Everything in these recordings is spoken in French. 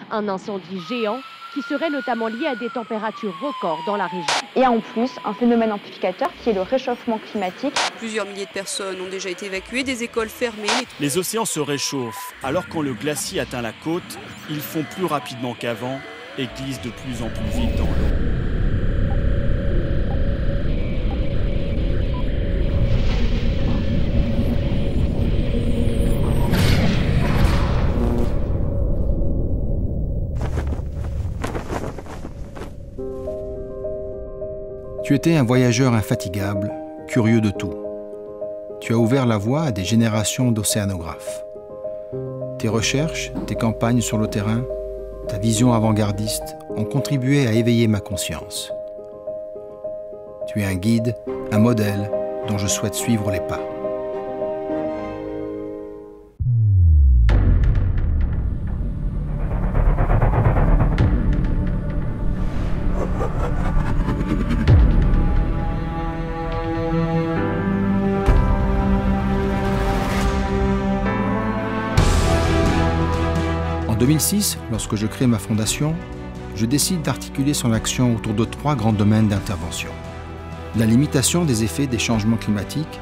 Un incendie géant qui serait notamment lié à des températures records dans la région. Et en plus, un phénomène amplificateur qui est le réchauffement climatique. Plusieurs milliers de personnes ont déjà été évacuées, des écoles fermées. Les océans se réchauffent, alors quand le glacier atteint la côte, ils font plus rapidement qu'avant et glissent de plus en plus vite dans l'eau. Tu étais un voyageur infatigable, curieux de tout. Tu as ouvert la voie à des générations d'océanographes. Tes recherches, tes campagnes sur le terrain, ta vision avant-gardiste ont contribué à éveiller ma conscience. Tu es un guide, un modèle dont je souhaite suivre les pas. En 2006, lorsque je crée ma fondation, je décide d'articuler son action autour de 3 grands domaines d'intervention. La limitation des effets des changements climatiques,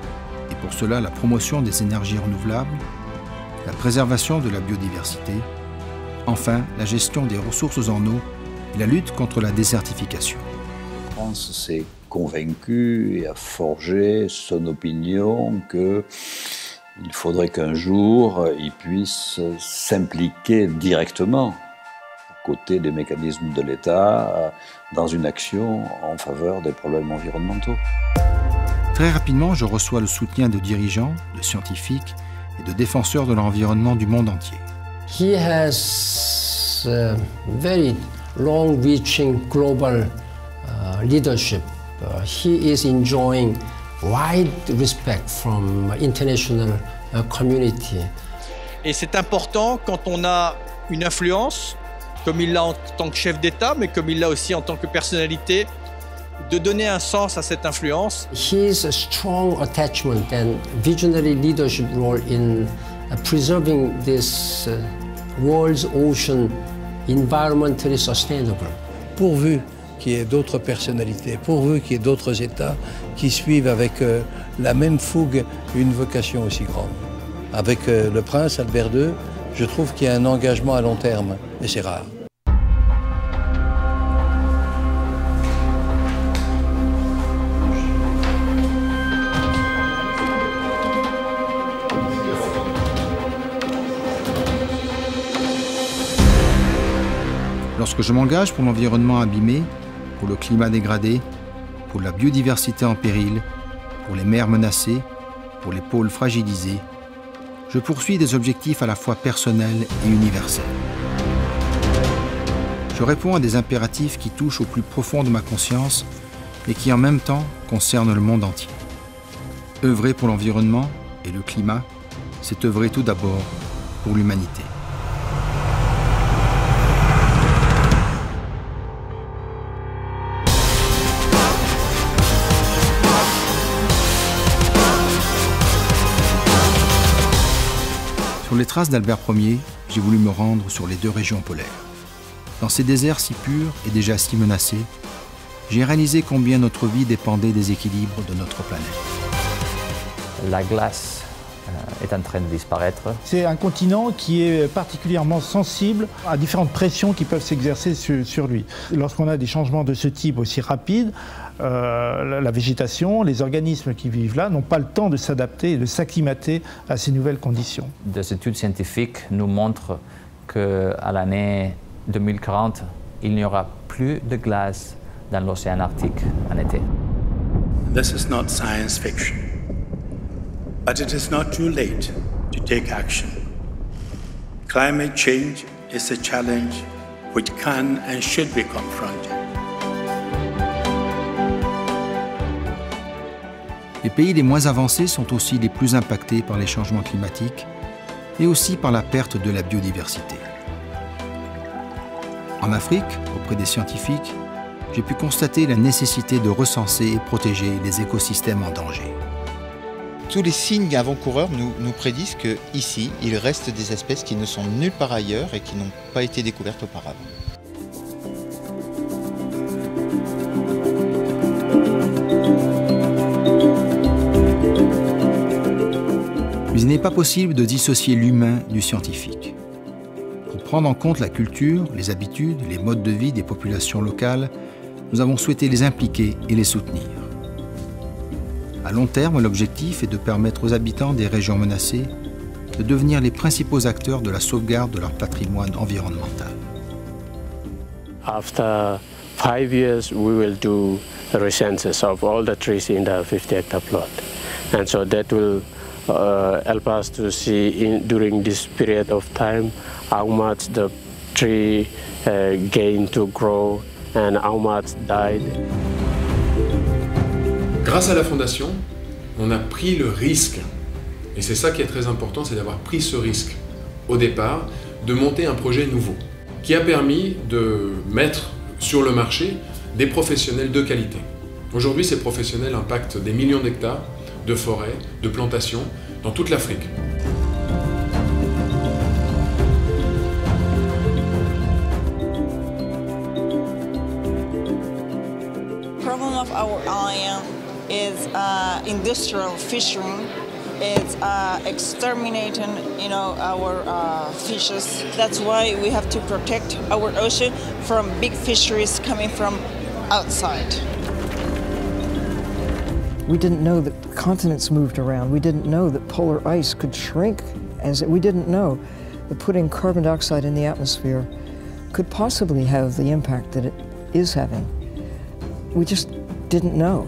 et pour cela la promotion des énergies renouvelables, la préservation de la biodiversité, enfin la gestion des ressources en eau et la lutte contre la désertification. La France s'est convaincue et a forgé son opinion que il faudrait qu'un jour, il puisse s'impliquer directement, aux côtés des mécanismes de l'État, dans une action en faveur des problèmes environnementaux. Très rapidement, je reçois le soutien de dirigeants, de scientifiques et de défenseurs de l'environnement du monde entier. He has very long-reaching global leadership. He is enjoying wide respect from international community. Et c'est important quand on a une influence, comme il l'a en tant que chef d'État, mais comme il l'a aussi en tant que personnalité, de donner un sens à cette influence. His strong attachment and visionary leadership role in preserving this world's ocean environmentally sustainable. Pourvu qu'il y ait d'autres personnalités, pourvu qu'il y ait d'autres États qui suivent avec la même fougue une vocation aussi grande. Avec le prince Albert II, je trouve qu'il y a un engagement à long terme, et c'est rare. Lorsque je m'engage pour l'environnement abîmé, pour le climat dégradé, pour la biodiversité en péril, pour les mers menacées, pour les pôles fragilisés, je poursuis des objectifs à la fois personnels et universels. Je réponds à des impératifs qui touchent au plus profond de ma conscience, mais qui en même temps concernent le monde entier. Œuvrer pour l'environnement et le climat, c'est œuvrer tout d'abord pour l'humanité. Sur les traces d'Albert Ier, j'ai voulu me rendre sur les 2 régions polaires. Dans ces déserts si purs et déjà si menacés, j'ai réalisé combien notre vie dépendait des équilibres de notre planète. La glace est en train de disparaître. C'est un continent qui est particulièrement sensible à différentes pressions qui peuvent s'exercer sur lui. Lorsqu'on a des changements de ce type aussi rapides, la végétation, les organismes qui vivent là n'ont pas le temps de s'adapter et de s'acclimater à ces nouvelles conditions. Des études scientifiques nous montrent qu'à l'année 2040, il n'y aura plus de glace dans l'océan Arctique en été. This is not science fiction, but it is not too late to take action. Climate change is a challenge which can and should be confronted. Les pays les moins avancés sont aussi les plus impactés par les changements climatiques et aussi par la perte de la biodiversité. En Afrique, auprès des scientifiques, j'ai pu constater la nécessité de recenser et protéger les écosystèmes en danger. Tous les signes avant-coureurs nous prédisent qu'ici, il reste des espèces qui ne sont nulle part ailleurs et qui n'ont pas été découvertes auparavant. Mais il n'est pas possible de dissocier l'humain du scientifique. Pour prendre en compte la culture, les habitudes, les modes de vie des populations locales, nous avons souhaité les impliquer et les soutenir. À long terme, l'objectif est de permettre aux habitants des régions menacées de devenir les principaux acteurs de la sauvegarde de leur patrimoine environnemental. After 5 years, we will do a recensus of all the trees in the 50-hectare plot. And so that will help us to see during this period of time how much the tree gained to grow and how much died. Grâce à la Fondation, on a pris le risque, et c'est ça qui est très important, c'est d'avoir pris ce risque au départ, de monter un projet nouveau, qui a permis de mettre sur le marché des professionnels de qualité. Aujourd'hui, ces professionnels impactent des millions d'hectares de forêts, de plantations dans toute l'Afrique. Problem of our island is industrial fishing. It's exterminating, our fishes. That's why we have to protect our ocean from big fisheries coming from outside. We didn't know that continents moved around. We didn't know that polar ice could shrink. We didn't know that putting carbon dioxide in the atmosphere could possibly have the impact that it is having. We just didn't know.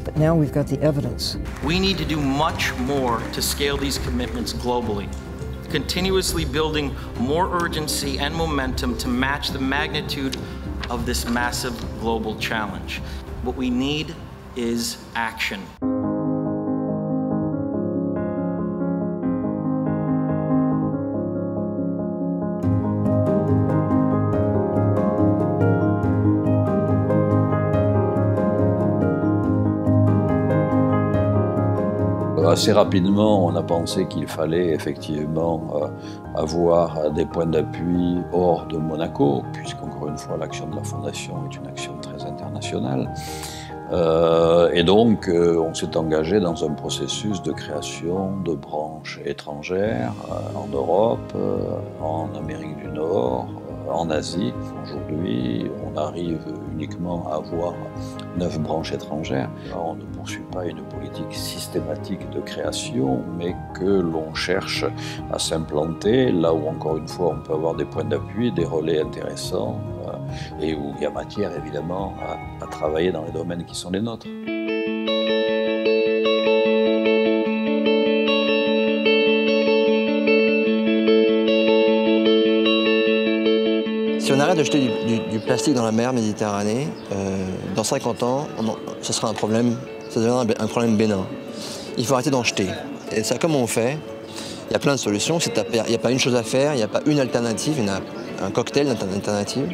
But now we've got the evidence. We need to do much more to scale these commitments globally, continuously building more urgency and momentum to match the magnitude of this massive global challenge. What we need is action. Assez rapidement, on a pensé qu'il fallait effectivement avoir des points d'appui hors de Monaco, puisqu'encore une fois, l'action de la Fondation est une action très internationale. Et donc, on s'est engagé dans un processus de création de branches étrangères en Europe, en Amérique du Nord, en Asie. Aujourd'hui, on arrive uniquement à avoir 9 branches étrangères. On ne poursuit pas une politique systématique de création, mais que l'on cherche à s'implanter là où, encore une fois, on peut avoir des points d'appui, des relais intéressants, et où il y a matière, évidemment, à travailler dans les domaines qui sont les nôtres. Si on arrête de jeter du plastique dans la mer Méditerranée, dans 50 ans, ce sera un problème, ça deviendra un problème bénin. Il faut arrêter d'en jeter. Et ça, comment on fait? Il y a plein de solutions. Il n'y a pas une chose à faire, il n'y a pas une alternative, il y en a un cocktail d'alternatives.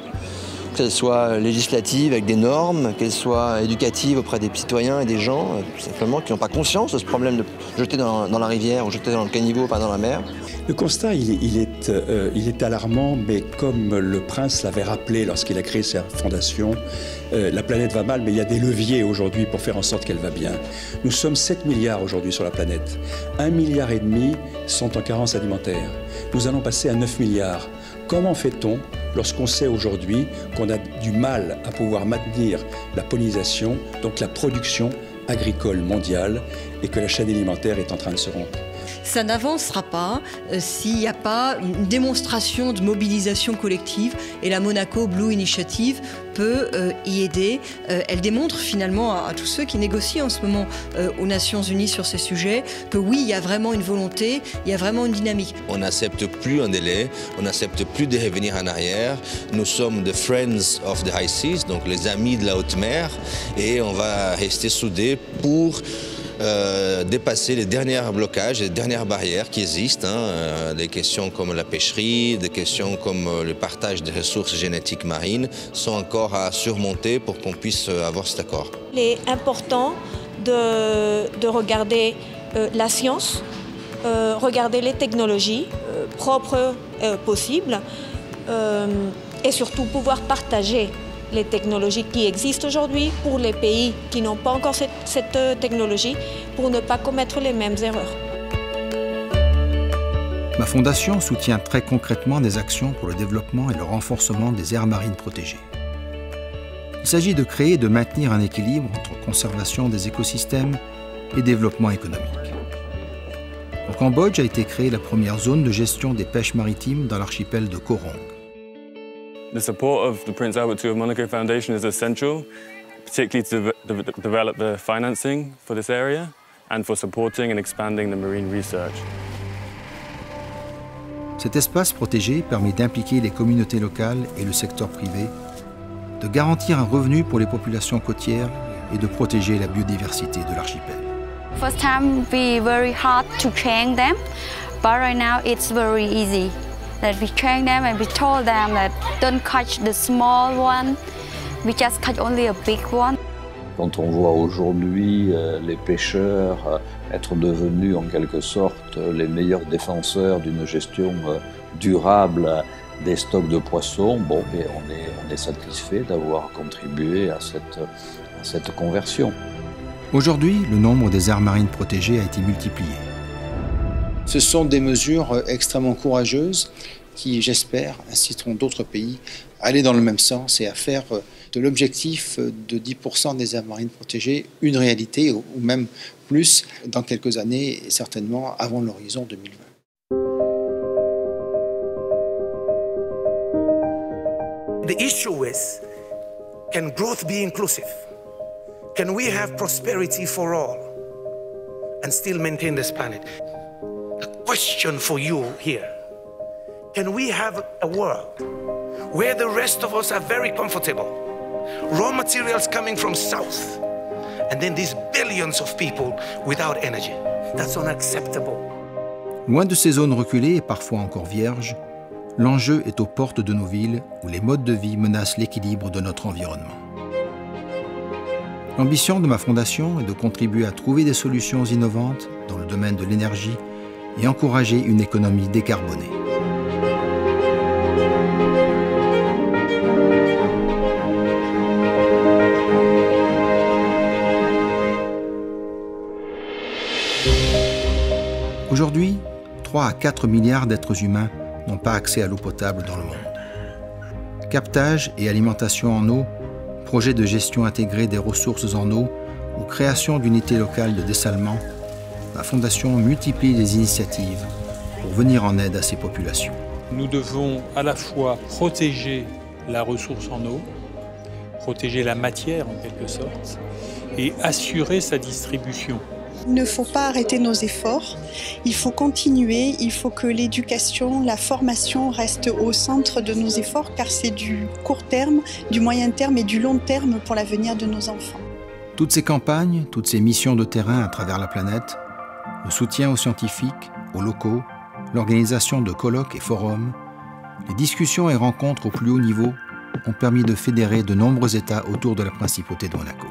Qu'elle soit législative avec des normes, qu'elle soit éducative auprès des citoyens et des gens, tout simplement, qui n'ont pas conscience de ce problème de jeter dans la rivière ou jeter dans le caniveau, pas dans la mer. Le constat, il est alarmant, mais comme le prince l'avait rappelé lorsqu'il a créé sa fondation, la planète va mal, mais il y a des leviers aujourd'hui pour faire en sorte qu'elle va bien. Nous sommes 7 milliards aujourd'hui sur la planète. 1,5 milliard sont en carence alimentaire. Nous allons passer à 9 milliards. Comment fait-on lorsqu'on sait aujourd'hui qu'on a du mal à pouvoir maintenir la pollinisation, donc la production agricole mondiale, et que la chaîne alimentaire est en train de se rompre? Ça n'avancera pas s'il n'y a pas une démonstration de mobilisation collective, et la Monaco Blue Initiative peut y aider. Elle démontre finalement à tous ceux qui négocient en ce moment aux Nations Unies sur ces sujets que oui, il y a vraiment une volonté, il y a vraiment une dynamique. On n'accepte plus un délai, on n'accepte plus de revenir en arrière. Nous sommes the Friends of the High Seas, donc les amis de la haute mer, et on va rester soudés pour dépasser les derniers blocages, les dernières barrières qui existent, des questions comme la pêcherie, des questions comme le partage des ressources génétiques marines sont encore à surmonter pour qu'on puisse avoir cet accord. Il est important de regarder la science, regarder les technologies propres possibles et surtout pouvoir partager les technologies qui existent aujourd'hui pour les pays qui n'ont pas encore cette technologie pour ne pas commettre les mêmes erreurs. Ma fondation soutient très concrètement des actions pour le développement et le renforcement des aires marines protégées. Il s'agit de créer et de maintenir un équilibre entre conservation des écosystèmes et développement économique. Au Cambodge a été créée la première zone de gestion des pêches maritimes dans l'archipel de Koh Rong. The support of the Prince Albert II of Monaco Foundation is essential, particularly to develop the financing for this area and for supporting and expanding the marine research. Cet espace protégé permet d'impliquer les communautés locales et le secteur privé, de garantir un revenu pour les populations côtières et de protéger la biodiversité de l'archipel. First time we very hard to train them, but right now it's very easy. That we train them and we told them that don't catch the small one, we just catch only a big one. Quand on voit aujourd'hui les pêcheurs être devenus en quelque sorte les meilleurs défenseurs d'une gestion durable des stocks de poissons, bon, on est satisfait d'avoir contribué à cette conversion. Aujourd'hui, le nombre des aires marines protégées a été multiplié. Ce sont des mesures extrêmement courageuses qui, j'espère, inciteront d'autres pays à aller dans le même sens et à faire de l'objectif de 10% des aires marines protégées une réalité, ou même plus, dans quelques années, et certainement avant l'horizon 2020. The issue is, can growth be inclusive? Can we have prosperity for all and still maintain this planet? The question for you here, can we have a world where the rest of us are very comfortable, raw materials coming from south, and then these billions of people without energy? That's unacceptable. Loin de ces zones reculées et parfois encore vierges, l'enjeu est aux portes de nos villes où les modes de vie menacent l'équilibre de notre environnement. L'ambition de ma fondation est de contribuer à trouver des solutions innovantes dans le domaine de l'énergie et encourager une économie décarbonée. Aujourd'hui, 3 à 4 milliards d'êtres humains n'ont pas accès à l'eau potable dans le monde. Captage et alimentation en eau, projet de gestion intégrée des ressources en eau ou création d'unités locales de dessalement, la Fondation multiplie les initiatives pour venir en aide à ces populations. Nous devons à la fois protéger la ressource en eau, protéger la matière en quelque sorte, et assurer sa distribution. Il ne faut pas arrêter nos efforts, il faut continuer, il faut que l'éducation, la formation restent au centre de nos efforts car c'est du court terme, du moyen terme et du long terme pour l'avenir de nos enfants. Toutes ces campagnes, toutes ces missions de terrain à travers la planète, le soutien aux scientifiques, aux locaux, l'organisation de colloques et forums, les discussions et rencontres au plus haut niveau ont permis de fédérer de nombreux États autour de la principauté de Monaco.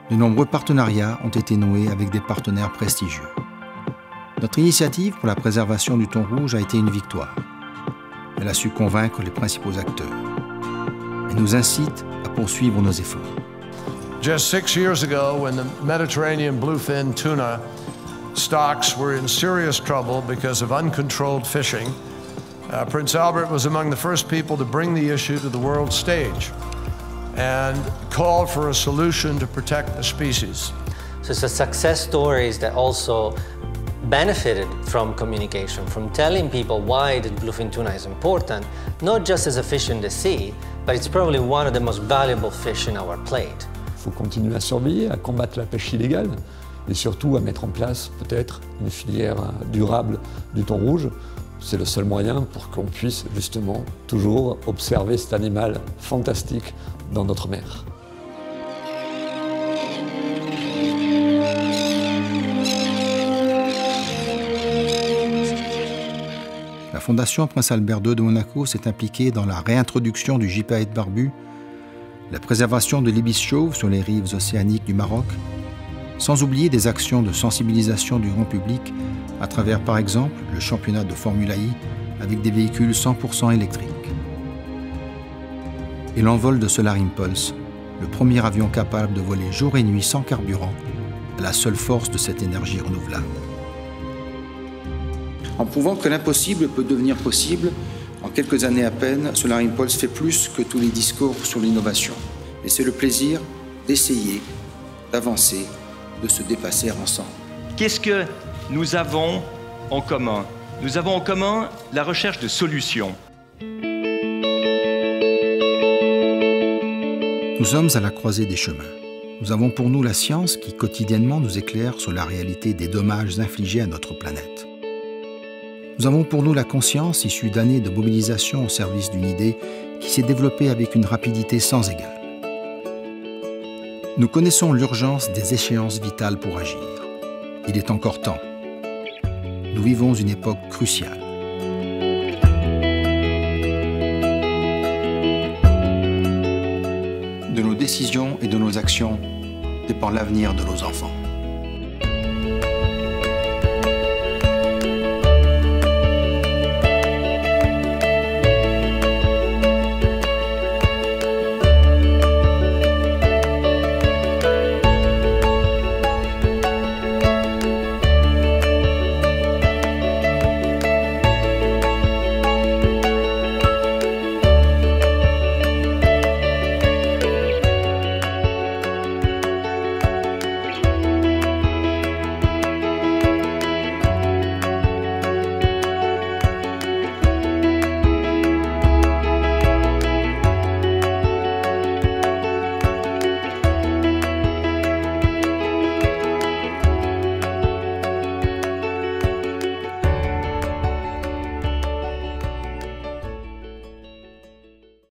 De nombreux partenariats ont été noués avec des partenaires prestigieux. Notre initiative pour la préservation du thon rouge a été une victoire. Elle a su convaincre les principaux acteurs. Elle nous incite à poursuivre nos efforts. Just 6 years ago, when the Mediterranean bluefin tuna stocks were in serious trouble because of uncontrolled fishing, Prince Albert was among the first people to bring the issue to the world stage and called for a solution to protect the species. So it's the success stories that also benefited from communication, from telling people why the bluefin tuna is important, not just as a fish in the sea, but it's probably one of the most valuable fish in our plate. Il faut continuer à surveiller, à combattre la pêche illégale et surtout à mettre en place peut-être une filière durable du thon rouge. C'est le seul moyen pour qu'on puisse justement toujours observer cet animal fantastique dans notre mer. La Fondation Prince Albert II de Monaco s'est impliquée dans la réintroduction du gypaète barbu, la préservation de l'ibis chauve sur les rives océaniques du Maroc, sans oublier des actions de sensibilisation du grand public à travers par exemple le championnat de Formula I avec des véhicules 100% électriques. Et l'envol de Solar Impulse, le premier avion capable de voler jour et nuit sans carburant, à la seule force de cette énergie renouvelable. En prouvant que l'impossible peut devenir possible, en quelques années à peine, Solar Impulse fait plus que tous les discours sur l'innovation. Et c'est le plaisir d'essayer, d'avancer, de se dépasser ensemble. Qu'est-ce que nous avons en commun? Nous avons en commun la recherche de solutions. Nous sommes à la croisée des chemins. Nous avons pour nous la science qui quotidiennement nous éclaire sur la réalité des dommages infligés à notre planète. Nous avons pour nous la conscience issue d'années de mobilisation au service d'une idée qui s'est développée avec une rapidité sans égale. Nous connaissons l'urgence des échéances vitales pour agir. Il est encore temps. Nous vivons une époque cruciale. De nos décisions et de nos actions dépend l'avenir de nos enfants.